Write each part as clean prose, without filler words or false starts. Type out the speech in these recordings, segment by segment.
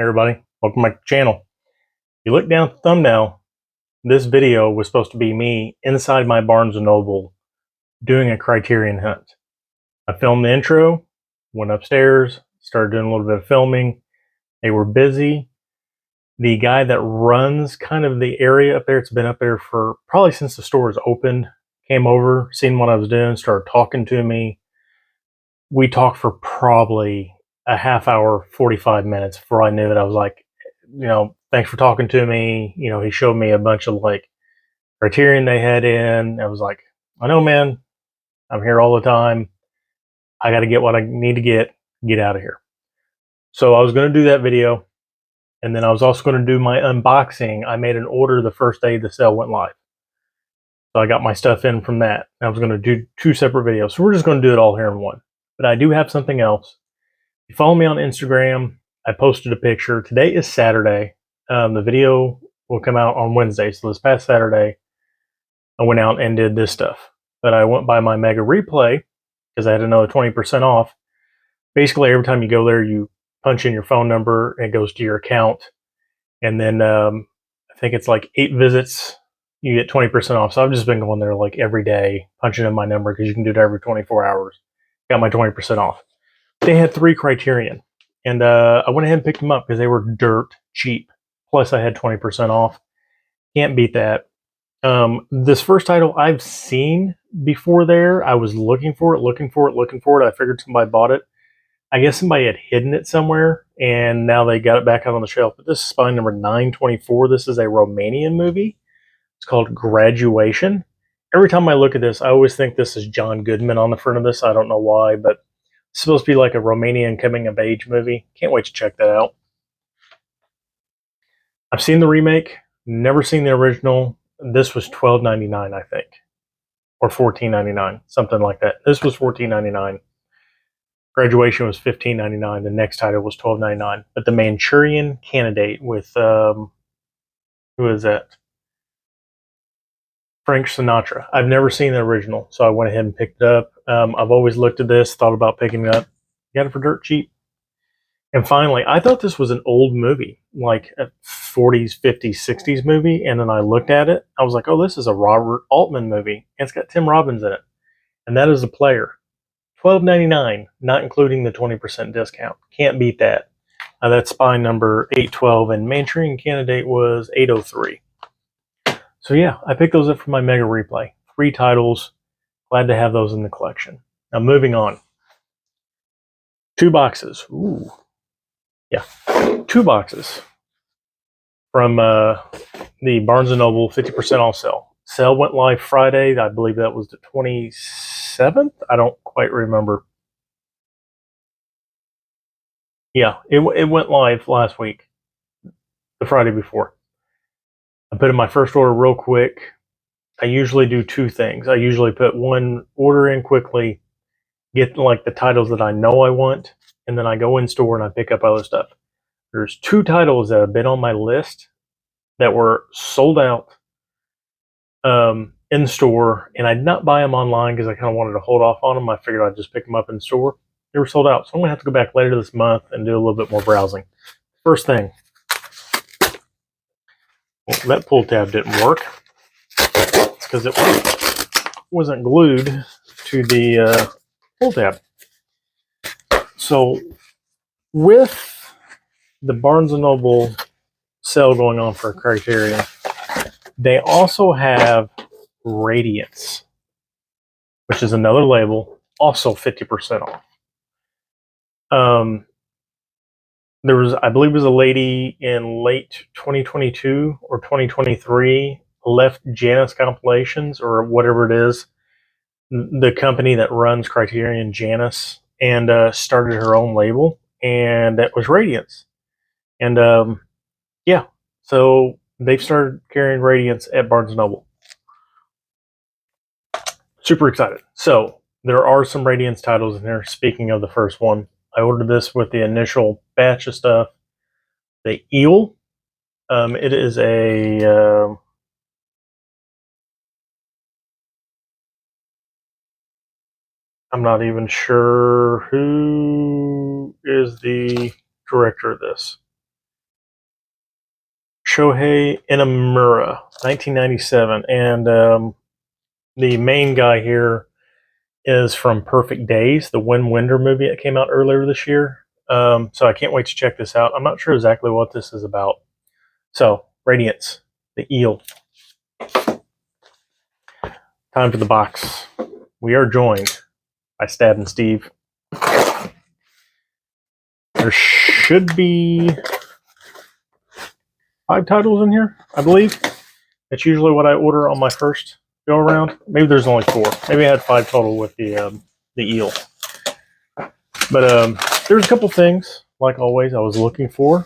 everybody, welcome to my channel. If you look down at the thumbnail, this video was supposed to be me inside my Barnes & Noble doing a Criterion hunt. I filmed the intro, went upstairs, started doing a little bit of filming. They were busy. The guy that runs kind of the area up there, it's been up there for probably since the store was opened, came over, seen what I was doing, started talking to me. We talked for probably a half hour, 45 minutes before I knew it. I was like, thanks for talking to me. He showed me a bunch of like Criterion they had in. I was like, I know, man, I'm here all the time. I got to get what I need to get out of here. So I was going to do that video. And then I was also going to do my unboxing. I made an order the first day the sale went live. So I got my stuff in from that. I was going to do two separate videos. So we're just going to do it all here in one. But I do have something else. If you follow me on Instagram, I posted a picture. Today is Saturday. The video will come out on Wednesday. So this past Saturday, I went out and did this stuff. But I went by my Mega Replay because I had another 20% off. Basically, every time you go there, you punch in your phone number. And it goes to your account. And then I think it's like 8 visits, you get 20% off. So I've just been going there like every day, punching in my number because you can do it every 24 hours. Got my 20% off. They had 3 Criterion. And I went ahead and picked them up because they were dirt cheap. Plus, I had 20% off. Can't beat that. This first title I've seen before there. I was looking for it. I figured somebody bought it. I guess somebody had hidden it somewhere, and now they got it back out on the shelf. But this is spine number 924. This is a Romanian movie. It's called Graduation. Every time I look at this, I always think this is John Goodman on the front of this. I don't know why, but it's supposed to be like a Romanian coming-of-age movie. Can't wait to check that out. I've seen the remake, never seen the original. This was $12.99, I think, or $14.99, something like that. This was $14.99. Graduation was $15.99. The next title was $12.99. But the Manchurian Candidate with who is that? Frank Sinatra. I've never seen the original, so I went ahead and picked it up. I've always looked at this, thought about picking it up. Got it for dirt cheap. And finally, I thought this was an old movie, like a 40s, 50s, 60s movie. And then I looked at it. I was like, oh, this is a Robert Altman movie. And it's got Tim Robbins in it. And that is The Player. $12.99, not including the 20% discount. Can't beat that. That's spine number 812, and Manchurian Candidate was 803. So yeah, I picked those up from my Mega Replay. 3 titles. Glad to have those in the collection. Now moving on. 2 boxes. Ooh. Yeah, 2 boxes from the Barnes & Noble 50% off sale. Sale went live Friday. I believe that was the 27th. I don't quite remember. Yeah, it went live last week, the Friday before. I put in my first order real quick. I usually do 2 things. I usually put one order in quickly, get like the titles that I know I want, and then I go in store and I pick up other stuff. There's 2 titles that have been on my list that were sold out in store, and I did not buy them online because I kind of wanted to hold off on them. I figured I'd just pick them up in store. They were sold out, so I'm going to have to go back later this month and do a little bit more browsing. First thing, well, that pull tab didn't work. It's because it wasn't glued to the pull tab. So with the Barnes & Noble sale going on for Criterion, they also have Radiance, which is another label, also 50% off. There was, I believe it was a lady in late 2022 or 2023 left Janus Compilations or whatever it is, the company that runs Criterion, Janus, and started her own label, and that was Radiance. And yeah, so they've started carrying Radiance at Barnes & Noble. Super excited. So there are some Radiance titles in there. Speaking of the first one, I ordered this with the initial batch of stuff. The Eel. It is a I'm not even sure who is the director of this. Shohei Inamura, 1997. And the main guy here is from Perfect Days, the Wim Wenders movie that came out earlier this year. So I can't wait to check this out. I'm not sure exactly what this is about. So, Radiance, the eel. Time for the box. We are joined by Stab and Steve. There should be 5 titles in here, I believe. That's usually what I order on my first go around. Maybe there's only 4. Maybe I had 5 total with the eel. But there's a couple things, like always, I was looking for.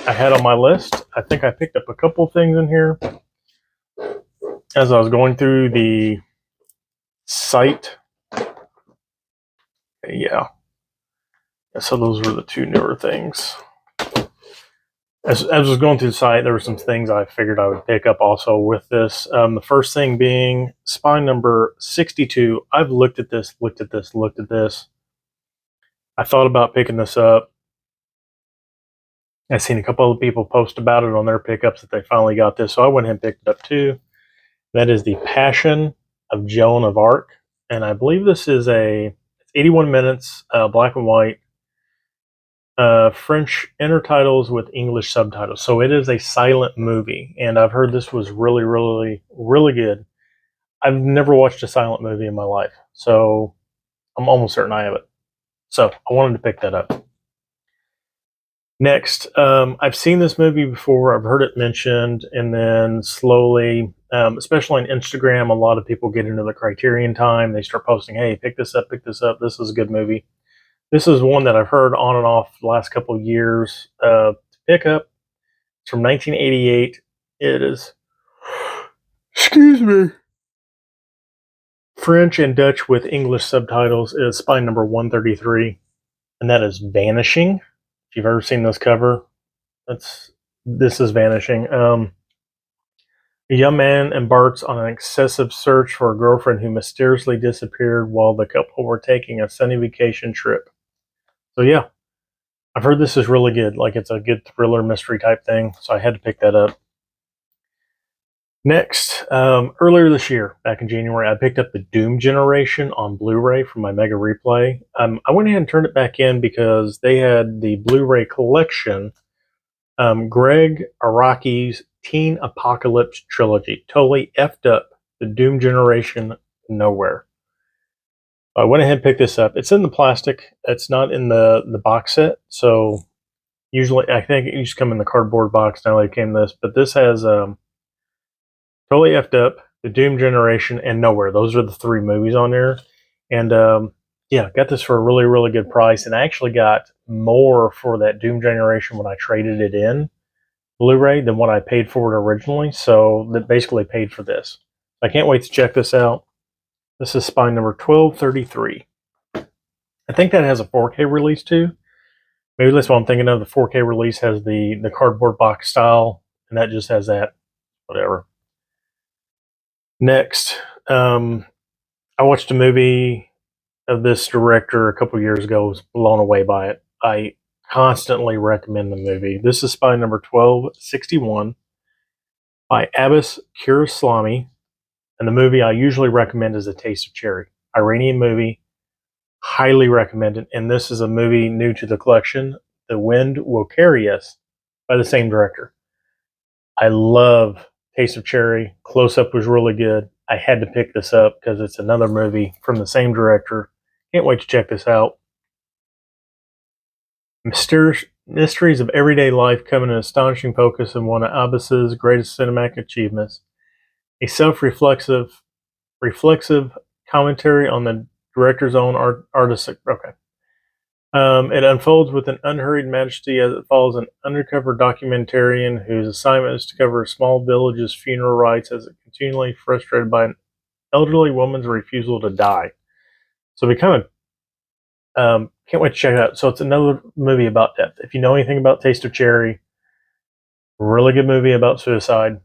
I had on my list. I think I picked up a couple things in here as I was going through the site. Yeah. So those were the 2 newer things. As I was going through the site, there were some things I figured I would pick up also with this. The first thing being spine number 62. I've looked at this. I thought about picking this up. I've seen a couple of people post about it on their pickups that they finally got this, so I went ahead and picked it up too. That is The Passion of Joan of Arc, and I believe this is 81 minutes, black and white, French intertitles with English subtitles. So it is a silent movie, and I've heard this was really, really, really good. I've never watched a silent movie in my life, so I'm almost certain I have it. So I wanted to pick that up. Next, I've seen this movie before. I've heard it mentioned, and then slowly, especially on Instagram, a lot of people get into the Criterion time. They start posting, hey, pick this up. This is a good movie. This is one that I've heard on and off the last couple of years to pick up. It's from 1988. It is, excuse me, French and Dutch with English subtitles. It is spine number 133, and that is Vanishing. If you've ever seen this cover, this is Vanishing. A young man embarks on an excessive search for a girlfriend who mysteriously disappeared while the couple were taking a sunny vacation trip. So yeah, I've heard this is really good. Like, it's a good thriller mystery type thing, so I had to pick that up. Next, earlier this year, back in January, I picked up the Doom Generation on Blu-ray from my Mega Replay. I went ahead and turned it back in because they had the Blu-ray collection, Greg Araki's Teen Apocalypse Trilogy. Totally effed up the Doom Generation nowhere. I went ahead and picked this up. It's in the plastic. It's not in the box set. So usually, I think it used to come in the cardboard box. Now they came this, but this has Totally effed up, the Doom Generation, and Nowhere. Those are the 3 movies on there. And yeah, got this for a really, really good price. And I actually got more for that Doom Generation when I traded it in Blu-ray than what I paid for it originally. So that basically paid for this. I can't wait to check this out. This is spine number 1233. I think that has a 4K release too. Maybe that's what I'm thinking of. The 4K release has the cardboard box style, and that just has that. Whatever. Next, I watched a movie of this director a couple years ago. I was blown away by it. I constantly recommend the movie. This is spine number 1261 by Abbas Kiarostami. And the movie I usually recommend is A Taste of Cherry. Iranian movie. Highly recommended. And this is a movie new to the collection, The Wind Will Carry Us, by the same director. I love Taste of Cherry. Close Up was really good. I had to pick this up because it's another movie from the same director. Can't wait to check this out. Mysteries of Everyday Life come in an astonishing focus in one of Abbas's greatest cinematic achievements. A self-reflexive commentary on the director's own artistic. Okay. It unfolds with an unhurried majesty as it follows an undercover documentarian whose assignment is to cover a small village's funeral rites as it continually frustrated by an elderly woman's refusal to die. So we kind of can't wait to check it out. So it's another movie about death. If you know anything about Taste of Cherry, really good movie about suicide.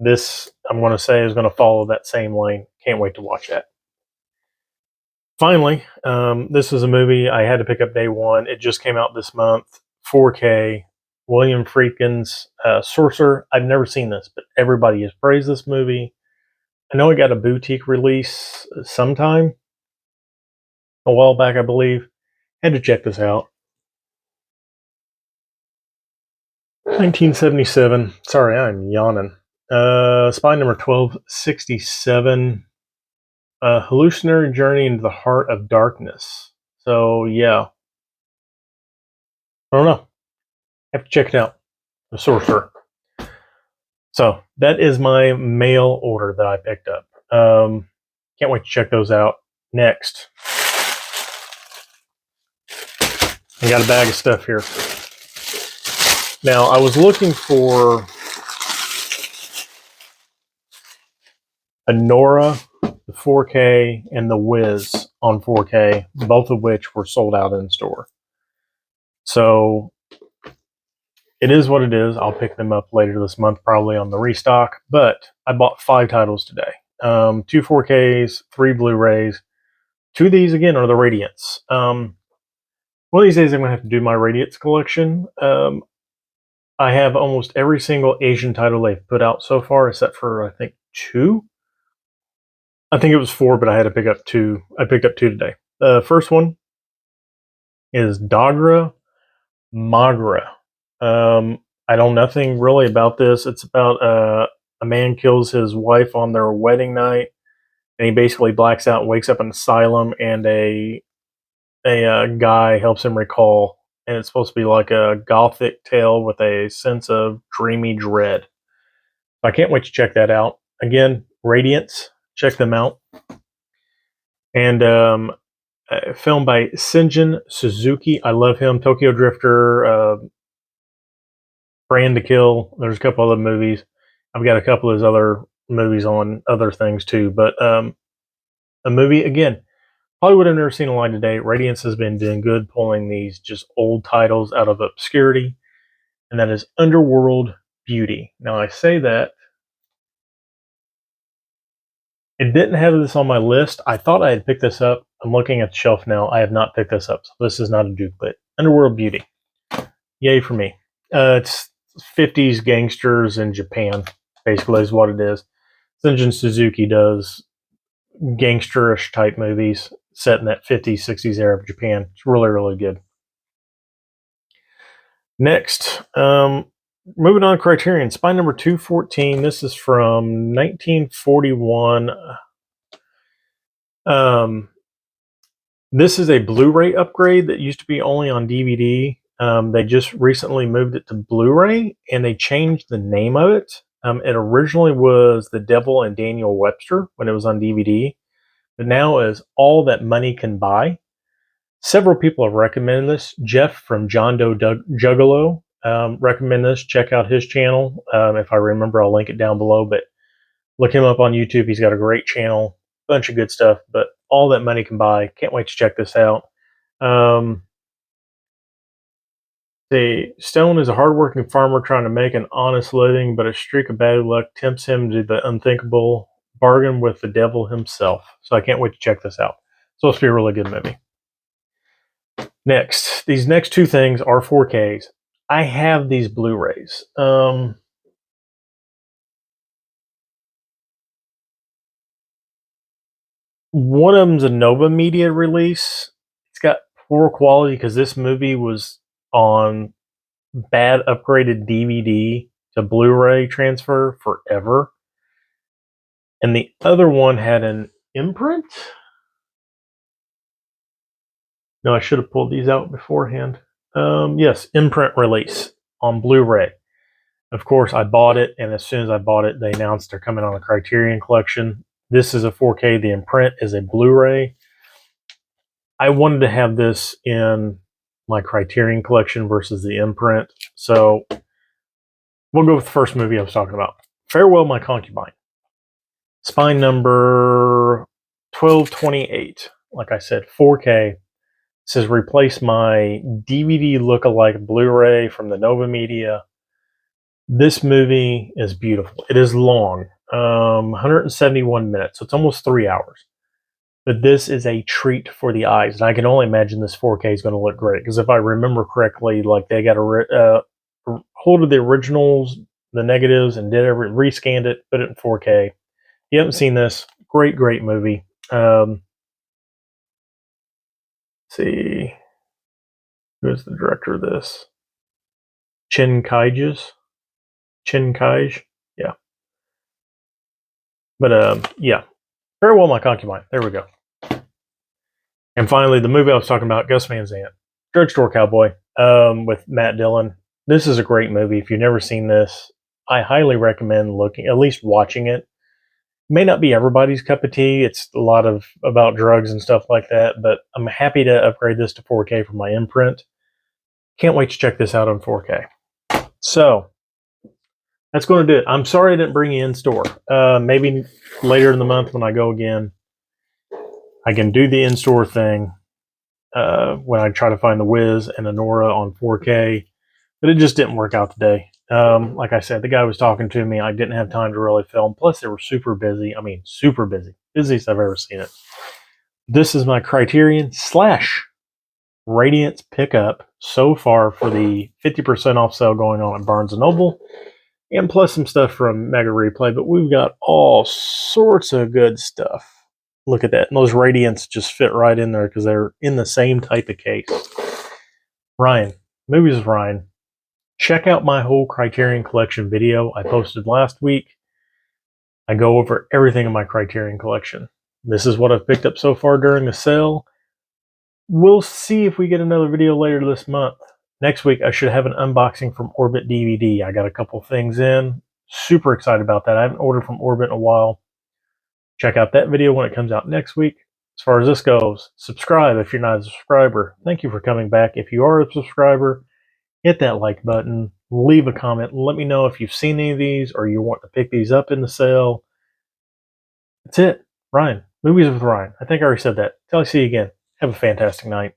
This, I'm going to say, is going to follow that same lane. Can't wait to watch that. Finally, this is a movie I had to pick up day one. It just came out this month, 4K, William Friedkin's Sorcerer. I've never seen this, but everybody has praised this movie. I know it got a boutique release sometime a while back, I believe. Had to check this out. 1977. Sorry, I'm yawning. Spy number 1267. Hallucinatory Journey into the Heart of Darkness. So, yeah. I don't know. Have to check it out. The Sorcerer. So, that is my mail order that I picked up. Can't wait to check those out. Next, I got a bag of stuff here. Now, I was looking for a Nora, the 4K, and the Wiz on 4K, both of which were sold out in store. So, it is what it is. I'll pick them up later this month, probably on the restock. But I bought 5 titles today. 2 4Ks, 3 Blu-rays. 2 of these, again, are the Radiance. One of these days, I'm going to have to do my Radiance collection. I have almost every single Asian title they've put out so far, except for, I think, 2. I think it was 4, but I had to pick up 2. I picked up 2 today. The first one is Dagra Magra. I know nothing really about this. It's about a man kills his wife on their wedding night, and he basically blacks out and wakes up in an asylum, and a guy helps him recall. And it's supposed to be like a gothic tale with a sense of dreamy dread. I can't wait to check that out. Again, Radiance, check them out. And filmed by Sinjin Suzuki. I love him. Tokyo Drifter, Brand to Kill. There's a couple other movies. I've got a couple of his other movies on other things too. But a movie, again, probably would have never seen a light today. Radiance has been doing good pulling these just old titles out of obscurity, and that is Underworld Beauty. Now, I say that it didn't have this on my list. I thought I had picked this up. I'm looking at the shelf now. I have not picked this up, so this is not a duplicate. Underworld Beauty. Yay for me. It's 50s gangsters in Japan, basically, is what it is. Sinjin Suzuki does gangsterish type movies set in that 50s, 60s era of Japan. It's really, really good. Next, moving on, Criterion. Spy number 214. This is from 1941. This is a Blu-ray upgrade that used to be only on DVD. They just recently moved it to Blu-ray, and they changed the name of it. It originally was The Devil and Daniel Webster when it was on DVD, but now is All That Money Can Buy. Several people have recommended this. Jeff from John Doe Juggalo recommended this. Check out his channel. If I remember, I'll link it down below, but look him up on YouTube. He's got a great channel, bunch of good stuff, but All That Money Can Buy. Can't wait to check this out. Stone is a hardworking farmer trying to make an honest living, but a streak of bad luck tempts him to the unthinkable, bargain with the devil himself. So I can't wait to check this out. It's supposed to be a really good movie. Next, these next 2 things are 4Ks. I have these Blu-rays. One of them's a Nova Media release. It's got poor quality because this movie was on bad upgraded DVD to Blu-ray transfer forever. And the other one had an imprint. No, I should have pulled these out beforehand. Yes, imprint release on Blu-ray. Of course, I bought it, and as soon as I bought it, they announced they're coming on a Criterion collection. This is a 4K. The imprint is a Blu-ray. I wanted to have this in my Criterion collection versus the imprint. So we'll go with the first movie I was talking about. Farewell, My Concubine. Spy number 1228. Like I said, 4K. It says replace my DVD lookalike Blu-ray from the Nova Media. This movie is beautiful. It is long, 171 minutes. So it's almost 3 hours. But this is a treat for the eyes. And I can only imagine this 4K is going to look great. Because if I remember correctly, like they got a holded the originals, the negatives, and rescanned it, put it in 4K. If you haven't seen this, great movie. Let's see, who's the director of this? Chin Kaj, yeah. But yeah, Farewell My Concubine. There we go. And finally, the movie I was talking about, Gus Van Sant, Drugstore Cowboy, with Matt Dillon. This is a great movie. If you've never seen this, I highly recommend at least watching it. May not be everybody's cup of tea. It's a lot of about drugs and stuff like that, but I'm happy to upgrade this to 4K for my imprint. Can't wait to check this out on 4K. So that's going to do it. I'm sorry I didn't bring you in store. Maybe later in the month when I go again, I can do the in-store thing when I try to find the Wiz and Anora on 4K, but it just didn't work out today. Like I said, the guy was talking to me. I didn't have time to really film. Plus, they were super busy. I mean, super busy. Busiest I've ever seen it. This is my Criterion / Radiance pickup so far for the 50% off sale going on at Barnes & Noble, and plus some stuff from Mega Replay, but we've got all sorts of good stuff. Look at that. And those Radiants just fit right in there because they're in the same type of case. Ryan, Movies with Ryan. Check out my whole Criterion Collection video I posted last week. I go over everything in my Criterion Collection. This is what I've picked up so far during the sale. We'll see if we get another video later this month. Next week, I should have an unboxing from Orbit DVD. I got a couple things in. Super excited about that. I haven't ordered from Orbit in a while. Check out that video when it comes out next week. As far as this goes, subscribe if you're not a subscriber. Thank you for coming back. If you are a subscriber, hit that like button, leave a comment, let me know if you've seen any of these or you want to pick these up in the sale. That's it. Ryan, Movies with Ryan. I think I already said that. Till I see you again. Have a fantastic night.